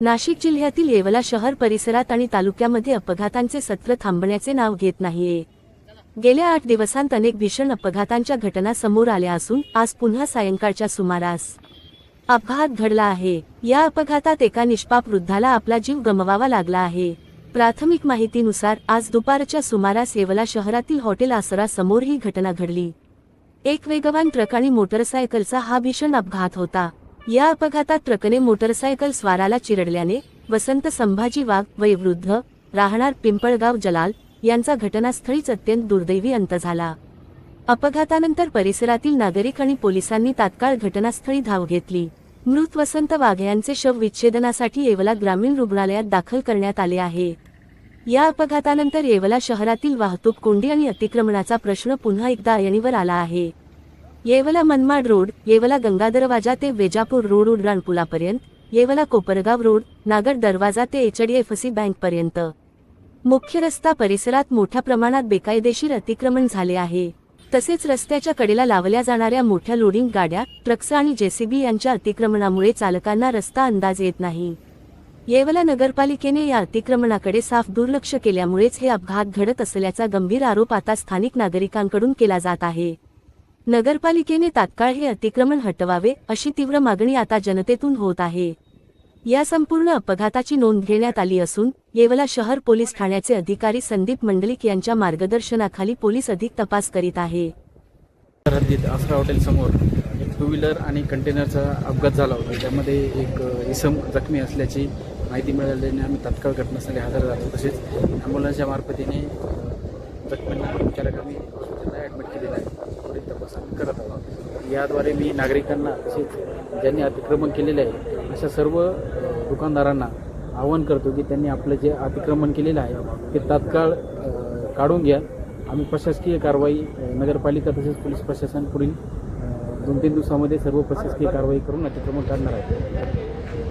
नाशिक जिल्ह्यातील येवला शहर परिसरात आणि तालुक्यामध्ये अपघातांचे सत्र थांबण्याचे नाव घेत नाहीये। गेल्या 8 दिवसांत अनेक भीषण अपघातांच्या घटना समोर आल्या असून आज पुन्हा सायंकाळच्या सुमारास अपघात घडला आहे। या अपघातात एका निष्पाप वृद्धाला आपला जीव गमवावा लागला आहे। प्राथमिक माहितीनुसार आज दुपारच्या सुमारास येवला शहरातील हॉटेल आसरा समोर ही घटना घडली। एक वेगवान ट्रक आणि मोटरसायकलचा हा भीषण अपघात होता। या अपघातात ट्रकने मोटरसायकल स्वाराला चिरडल्याने वसंत संभाजी वाघ वय वृद्ध राहणार पिंपळगाव जलाल यांचा घटनास्थळीच अत्यंत दुर्दैवी अंत झाला। अपघातानंतर परिसरातील नागरिक आणि पोलिसांनी तात्काळ घटनास्थळी धाव घेतली। मृत वसंत वाघ यांचे शव विच्छेदनासाठी येवला ग्रामीण रुग्णालयात दाखल करण्यात आले आहे। या अपघातानंतर येवला शहरातील वाहतूक कोंडी आणि अतिक्रमणाचा प्रश्न पुन्हा एकदा ऐरणीवर आला आहे। येवला मनमाड रोड, येवला गंगादरवाजा ते वेजापूर रोड उड्डाणपुलापर्यंत, येवला कोपरगाव रोड, नागड दरवाजा ते HDFC बँक पर्यंत मुख्य रस्ता परिसरात मोठ्या प्रमाणात बेकायदेशीर अतिक्रमण झाले आहे। तसेच रस्त्याच्या कडेला लावल्या जाणाऱ्या मोठ्या लोडिंग गाड्या, ट्रक्स आणि JCB यांच्या अतिक्रमणामुळे चालकांना रस्ता अंदाज येत नाही। येवला नगरपालिकेने या अतिक्रमणाकडे साफ दुर्लक्ष केल्यामुळेच हे अपघात घडत असल्याचा गंभीर आरोप आता स्थानिक नागरिकांकडून केला जात आहे। नगरपालिकेने तात्काळ हे अतिक्रमण हटवावे अशी तीव्र मागणी आता जनतेतून होत आहे। या संपूर्ण अपघाताची नोंद घेण्यात आली असून येवला शहर पोलीस ठाण्याचे अधिकारी संदीप मंडलिक यांच्या मार्गदर्शनाखाली पोलीस अधिक तपास करीत आहे। हद्दीत आसरा हॉटेल समोर एक 2 व्हीलर आणि कंटेनरचा अपघात झाला होता। त्यामध्ये एक इसम जखमी असल्याची माहिती मिळाल्याने आम्ही तात्काळ घटनास्थळी हजर झालो। तसेच ॲम्ब्युलन्सच्या मार्फतीने जखमींना उपचारासाठी आम्ही हॉस्पिटलला ॲडमिट केलेलं आहे। पुढील तपास आम्ही करत आहोत। याद्वारे मी नागरिकांना तसेच ज्यांनी अतिक्रमण केलेले आहे अशा सर्व दुकानदारांना आवाहन करतो की त्यांनी आपलं जे अतिक्रमण केलेलं आहे ते तात्काळ काढून घ्या। आम्ही प्रशासकीय कारवाई नगरपालिका तसेच पोलीस प्रशासन पुढील 2-3 दिवसामध्ये सर्व प्रशासकीय कारवाई करून अतिक्रमण काढणार आहे।